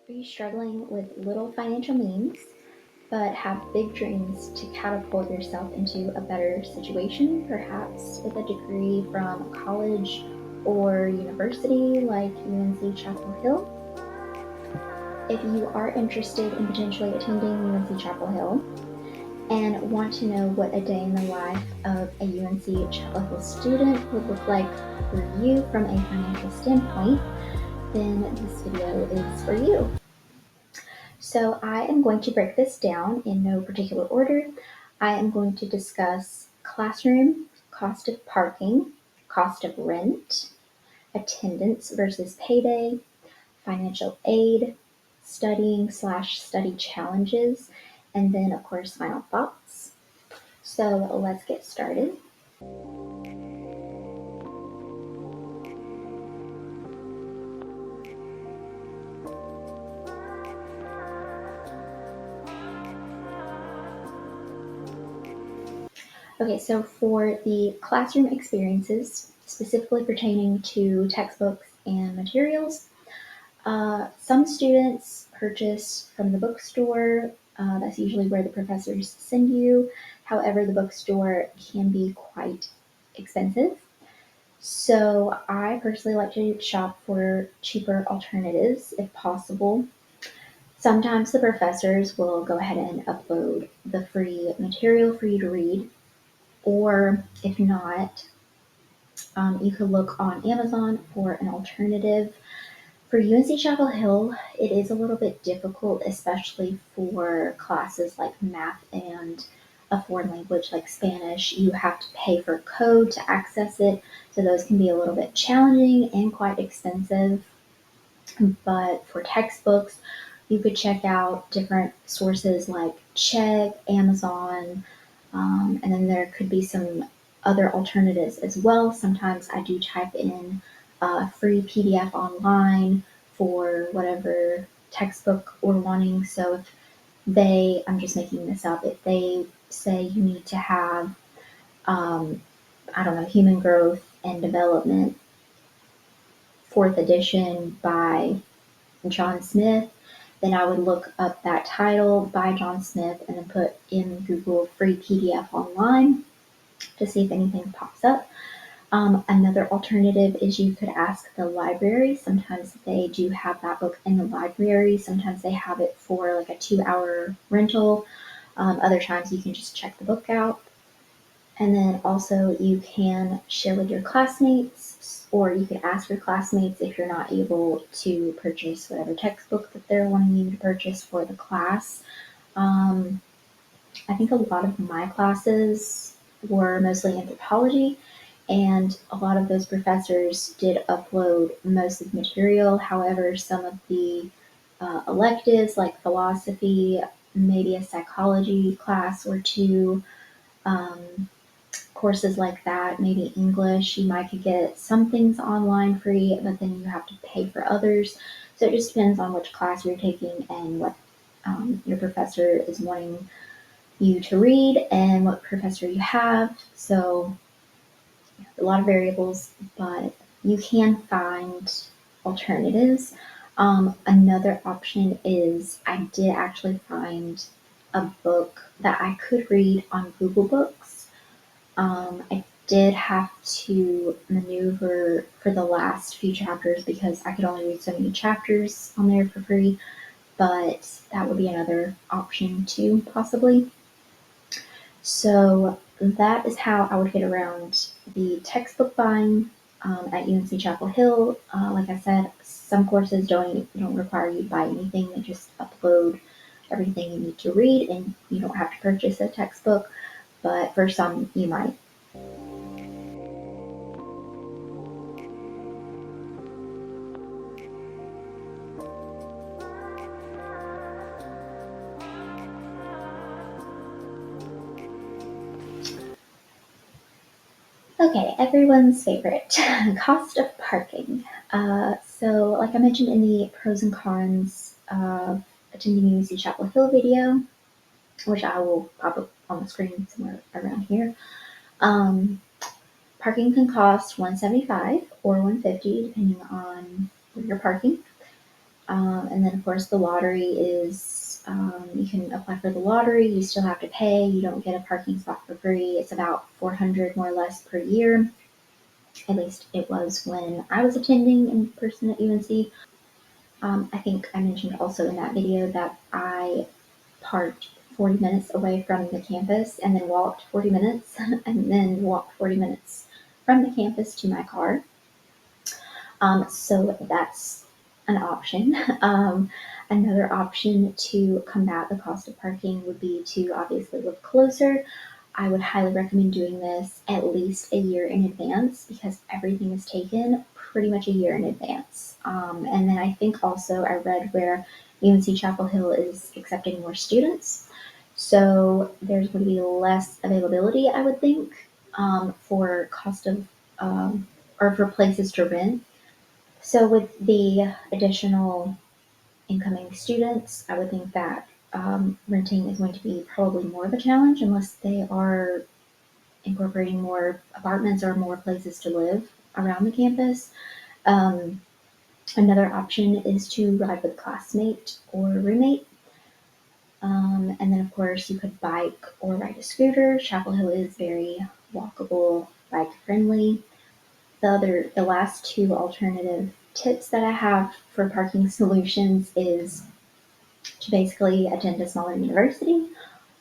Are you struggling with little financial means but have big dreams to catapult yourself into a better situation, perhaps with a degree from college or university like UNC Chapel Hill? If you are interested in potentially attending UNC Chapel Hill and want to know what a day in the life of a UNC Chapel Hill student would look like for you from a financial standpoint, then this video is for you. So I am going to break this down in no particular order. I am going to discuss classroom, cost of parking, cost of rent, attendance versus payday, financial aid, studying/study challenges, and then of course final thoughts. So let's get started. Okay, so for the classroom experiences, specifically pertaining to textbooks and materials, some students purchase from the bookstore. That's usually where the professors send you. However, the bookstore can be quite expensive. So I personally like to shop for cheaper alternatives if possible. Sometimes the professors will go ahead and upload the free material for you to read, or if not, you could look on Amazon for an alternative. For UNC Chapel Hill, it is a little bit difficult, especially for classes like math and a foreign language like Spanish. You have to pay for code to access it, so those can be a little bit challenging and quite expensive. But for textbooks, you could check out different sources like Chegg, Amazon, and then there could be some other alternatives as well. Sometimes I do type in free PDF online for whatever textbook we're wanting. So if I'm just making this up, if they say you need to have, I don't know, Human Growth and Development, fourth edition by John Smith, then I would look up that title by John Smith and then put in Google free PDF online to see if anything pops up. Another alternative is you could ask the library. Sometimes they do have that book in the library. Sometimes they have it for like a 2-hour rental. Other times you can just check the book out. And then also you can share with your classmates, or you could ask your classmates if you're not able to purchase whatever textbook that they're wanting you to purchase for the class. I think a lot of my classes were mostly anthropology, and a lot of those professors did upload most of the material. However, some of the electives like philosophy, maybe a psychology class or two, courses like that, maybe English, you might could get some things online free, but then you have to pay for others. So it just depends on which class you're taking and what your professor is wanting you to read and what professor you have. So a lot of variables, but you can find alternatives. Another option is I did actually find a book that I could read on Google Books. I did have to maneuver for the last few chapters because I could only read so many chapters on there for free, but that would be another option too, possibly. So that is how I would get around the textbook buying at UNC Chapel Hill. Like I said, some courses don't require you to buy anything; they just upload everything you need to read, and you don't have to purchase a textbook. But for some, you might. Okay, everyone's favorite cost of parking. So, like I mentioned in the pros and cons of attending UNC Chapel Hill video, which I will pop up on the screen somewhere around here. Um, Parking can cost $175 or $150 depending on where you're parking. And then, of course, the lottery is, you can apply for the lottery. You still have to pay. You don't get a parking spot for free. It's about $400 more or less per year. At least it was when I was attending in person at UNC. I think I mentioned also in that video that I parked 40 minutes away from the campus and then walked 40 minutes and then walked 40 minutes from the campus to my car. So that's an option. Another option to combat the cost of parking would be to obviously live closer. I would highly recommend doing this at least a year in advance because everything is taken pretty much a year in advance. And then I think also I read where UNC Chapel Hill is accepting more students. So there's going to be less availability, I would think, for cost of or for places to rent. So with the additional incoming students, I would think that renting is going to be probably more of a challenge unless they are incorporating more apartments or more places to live around the campus. Um, Another option is to ride with a classmate or roommate. And then, of course, you could bike or ride a scooter. Chapel Hill is very walkable, bike friendly. The last two alternative tips that I have for parking solutions is to basically attend a smaller university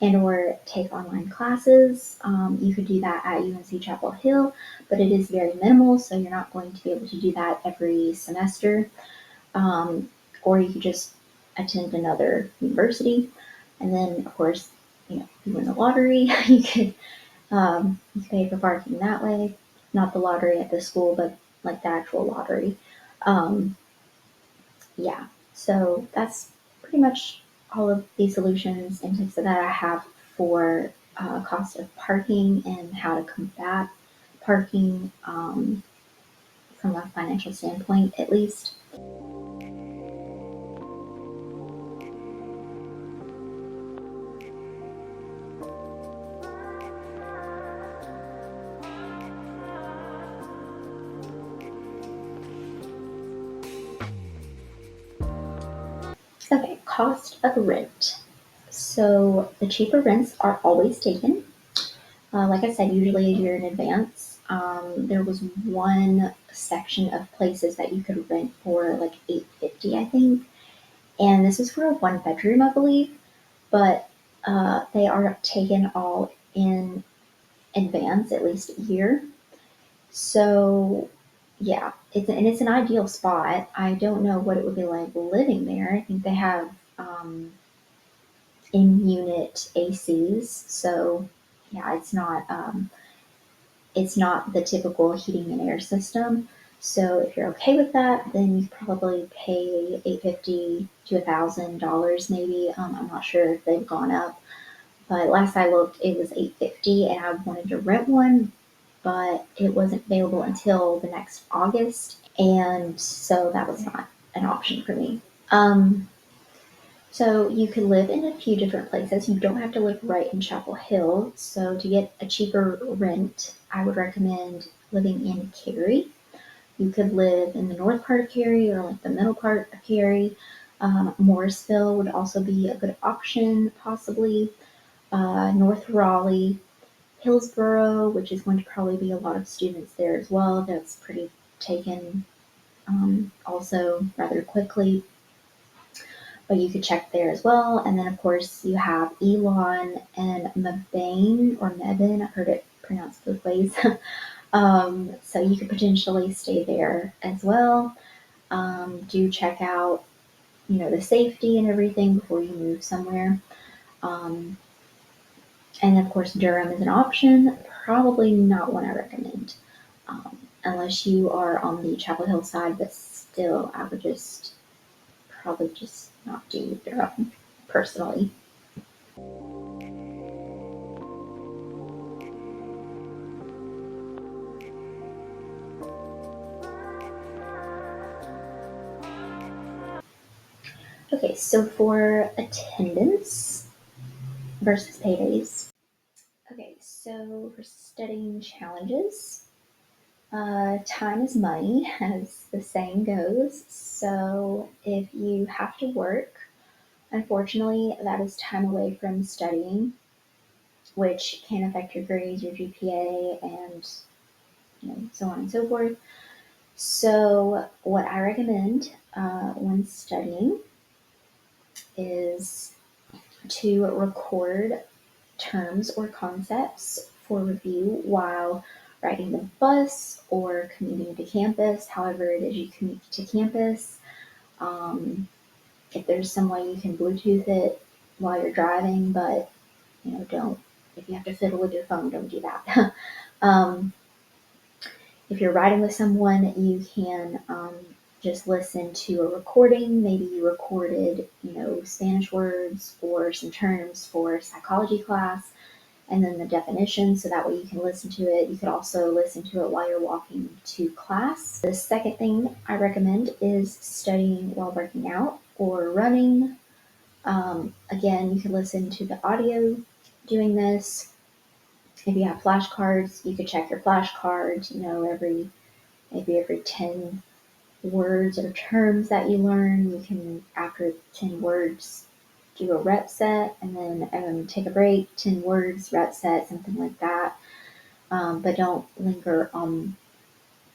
and or take online classes. You could do that at UNC Chapel Hill, but it is very minimal, so you're not going to be able to do that every semester. Or you could just attend another university, and then of course, if you win the lottery, you could pay for parking that way. Not the lottery at the school, but like the actual lottery. Um, yeah, so that's pretty much all of the solutions and tips that I have for cost of parking and how to combat parking from a financial standpoint, at least. Okay, cost of rent. So the cheaper rents are always taken. Like I said, usually a year in advance. There was one section of places that you could rent for like $850, I think, and this is for a one bedroom, I believe. But they are taken all in advance, at least a year. So yeah, it's an ideal spot. I don't know what it would be like living there. I think they have in unit ACs, so yeah, it's not the typical heating and air system. So if you're okay with that, then you probably pay $850 to $1,000 maybe. I'm not sure if they've gone up, but last I looked, it was $850, and I wanted to rent one, but it wasn't available until the next August, and so that was not an option for me. So you can live in a few different places. You don't have to live right in Chapel Hill. So to get a cheaper rent, I would recommend living in Cary. You could live in the north part of Cary or like the middle part of Cary. Morrisville would also be a good option, possibly. North Raleigh, Hillsborough, which is going to probably be a lot of students there as well. That's pretty taken also rather quickly, but you could check there as well. And then, of course, you have Elon and Mebane or Mebane. I've heard it pronounced both ways. So you could potentially stay there as well. Do check out, the safety and everything before you move somewhere. Um, and of course, Durham is an option. Probably not one I recommend, unless you are on the Chapel Hill side. But still, I would probably just not do Durham personally. Okay, so for attendance versus paydays. Okay, so for studying challenges, Time is money, as the saying goes. So if you have to work, unfortunately, that is time away from studying, which can affect your grades, your GPA, and so on and so forth. So what I recommend when studying is to record terms or concepts for review while riding the bus or commuting to campus, however it is you commute to campus. If there's some way you can Bluetooth it while you're driving, but don't, if you have to fiddle with your phone, don't do that. um, if you're riding with someone, you can just listen to a recording. Maybe you recorded, Spanish words or some terms for psychology class, and then the definition, so that way you can listen to it. You could also listen to it while you're walking to class. The second thing I recommend is studying while working out or running. Again, you can listen to the audio doing this. If you have flashcards, you could check your flashcards, maybe every 10 words or terms that you learn, you can, after 10 words, do a rep set and then take a break, 10 words, rep set, something like that. But don't linger on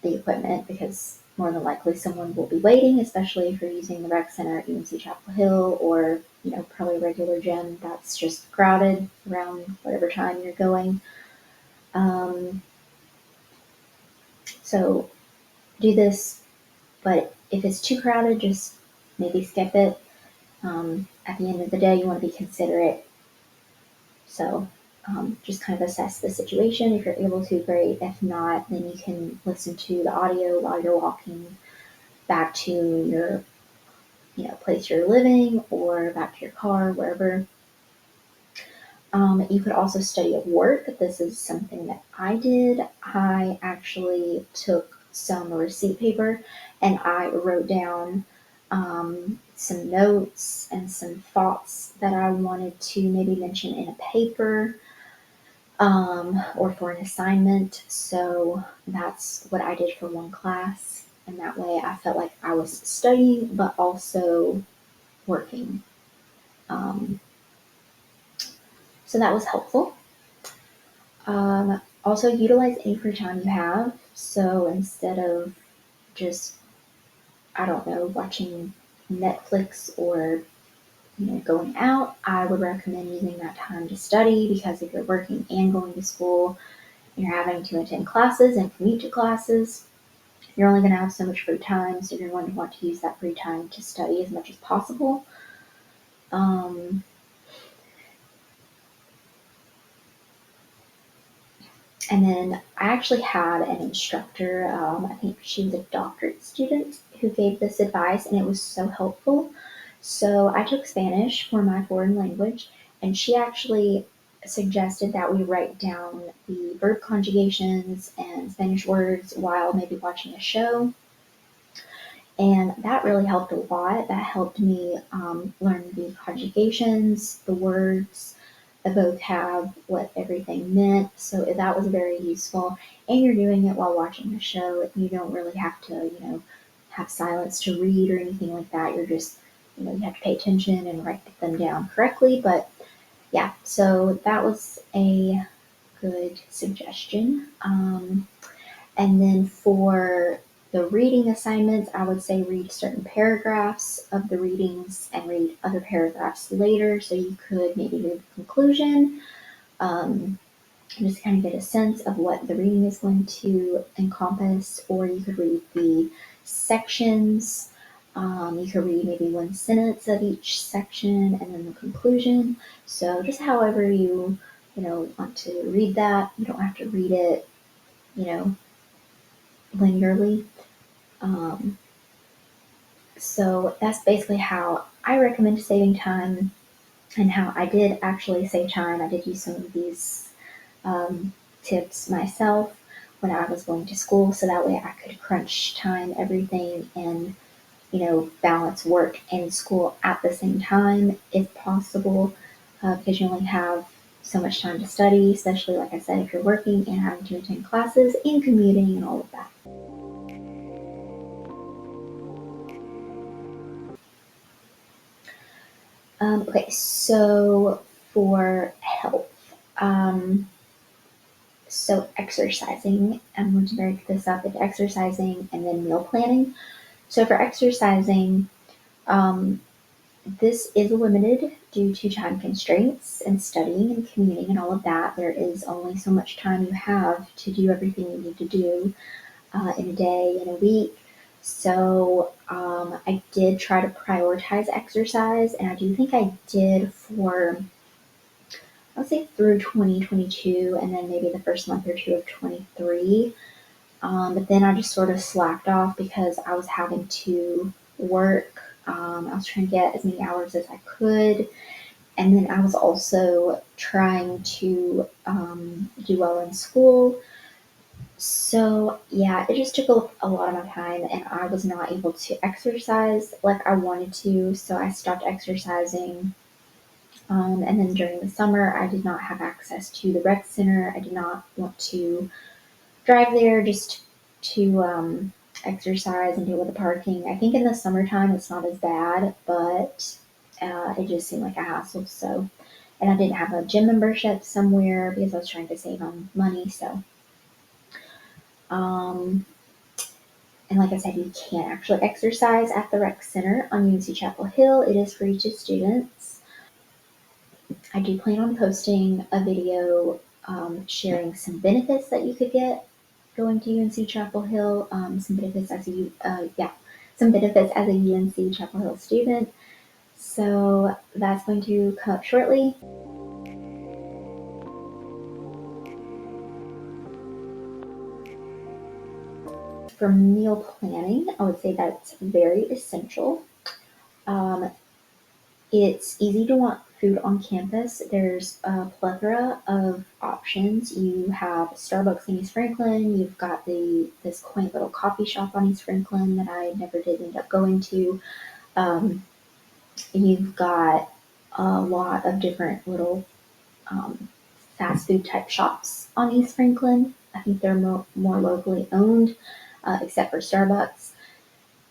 the equipment because more than likely someone will be waiting, especially if you're using the rec center at UNC Chapel Hill or, probably a regular gym that's just crowded around whatever time you're going. So do this, but if it's too crowded, just maybe skip it. At the end of the day, you want to be considerate. So just kind of assess the situation. If you're able to, great. If not, then you can listen to the audio while you're walking back to your place you're living or back to your car, wherever. You could also study at work. This is something that I did. I actually took some receipt paper and I wrote down some notes and some thoughts that I wanted to maybe mention in a paper or for an assignment. So that's what I did for one class. And that way I felt like I was studying, but also working. So that was helpful. Also, utilize any free time you have. So instead of just, I don't know, watching Netflix or going out, I would recommend using that time to study because if you're working and going to school, and you're having to attend classes and commute to classes, you're only going to have so much free time. So you're going to want to use that free time to study as much as possible. And then I actually had an instructor, I think she was a doctorate student, who gave this advice, and it was so helpful. So I took Spanish for my foreign language, and she actually suggested that we write down the verb conjugations and Spanish words while maybe watching a show. And that really helped a lot. That helped me learn the conjugations, the words, the vocab, what everything meant. So that was very useful. And you're doing it while watching the show. You don't really have to, have silence to read or anything like that. You're just, you have to pay attention and write them down correctly. But yeah, so that was a good suggestion. And then for the reading assignments, I would say read certain paragraphs of the readings and read other paragraphs later. So you could maybe read the conclusion, just kind of get a sense of what the reading is going to encompass, or you could read the sections. You could read maybe one sentence of each section and then the conclusion. So just however you want to read that. You don't have to read it, linearly. Um, so that's basically how I recommend saving time and how I did actually save time. I did use some of these tips myself when I was going to school, so that way I could crunch time, everything, and balance work and school at the same time if possible, because you only have so much time to study, especially like I said, if you're working and having to attend classes and commuting and all of that. Okay, so for health, so exercising, I'm going to break this up into exercising and then meal planning. So for exercising, um, this is limited due to time constraints and studying and commuting and all of that. There is only so much time you have to do everything you need to do in a day, in a week. So I did try to prioritize exercise, and I do think I did for, I would say, through 2022 and then maybe the first month or two of 23. But then I just sort of slacked off because I was having to work. I was trying to get as many hours as I could. And then I was also trying to do well in school. So, yeah, it just took a lot of my time, and I was not able to exercise like I wanted to. So I stopped exercising. And then during the summer, I did not have access to the rec center. I did not want to drive there just to exercise and deal with the parking. I think in the summertime it's not as bad, but it just seemed like a hassle. So, and I didn't have a gym membership somewhere because I was trying to save on money. So, um, and like I said, you can't actually exercise at the rec center on UNC Chapel Hill. It is free to students. I do plan on posting a video sharing some benefits that you could get going to UNC Chapel Hill. Some benefits as a some benefits as a UNC Chapel Hill student. So that's going to come up shortly. For meal planning, I would say that's very essential. Um, It's easy to want food on campus. There's a plethora of options. You have Starbucks in East Franklin. You've got this quaint little coffee shop on East Franklin that I never did end up going to. Um, you've got a lot of different little um, fast food type shops on East Franklin. I think they're more locally owned, except for Starbucks.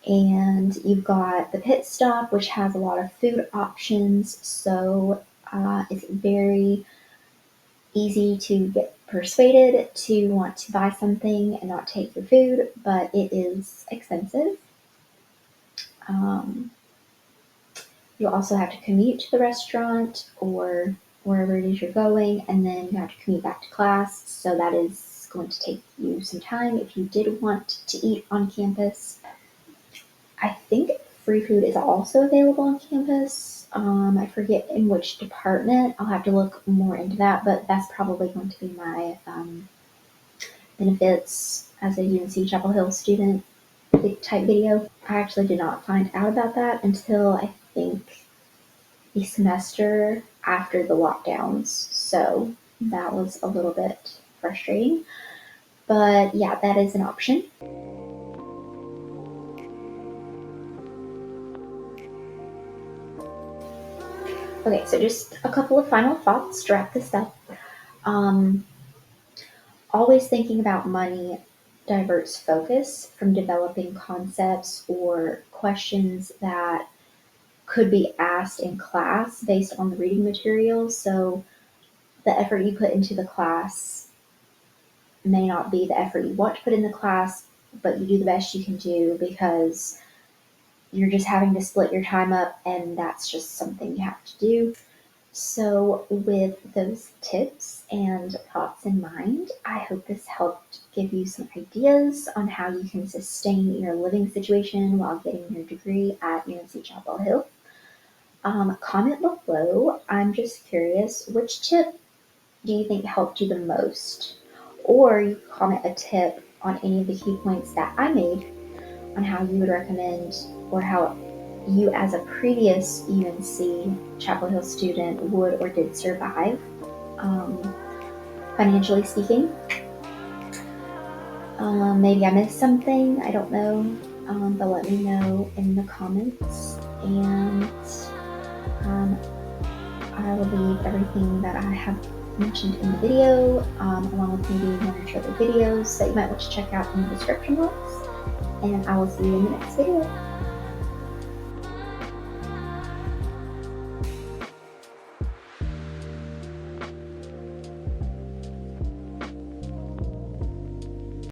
And you've got the pit stop, which has a lot of food options. So it's very easy to get persuaded to want to buy something and not take your food, but it is expensive. Um, you also have to commute to the restaurant or wherever it is you're going, and then you have to commute back to class. So that is going to take you some time if you did want to eat on campus. I think free food is also available on campus. I forget in which department. I'll have to look more into that, but that's probably going to be my benefits as a UNC Chapel Hill student type video. I actually did not find out about that until I think the semester after the lockdowns. So that was a little bit frustrating. But yeah, that is an option. Okay, so just a couple of final thoughts to wrap this up. Um, Always thinking about money diverts focus from developing concepts or questions that could be asked in class based on the reading materials. So the effort you put into the class may not be the effort you want to put in the class, but you do the best you can do because you're just having to split your time up, and that's just something you have to do. So, with those tips and thoughts in mind, I hope this helped give you some ideas on how you can sustain your living situation while getting your degree at UNC Chapel Hill. Comment below. I'm just curious, which tip do you think helped you the most? Or you can comment a tip on any of the key points that I made on how you would recommend or how you as a previous UNC Chapel Hill student would or did survive, financially speaking. Maybe I missed something, I don't know, but let me know in the comments, and I will leave everything that I have mentioned in the video, along with maybe one or two other videos that you might want to check out in the description box. And I will see you in the next video.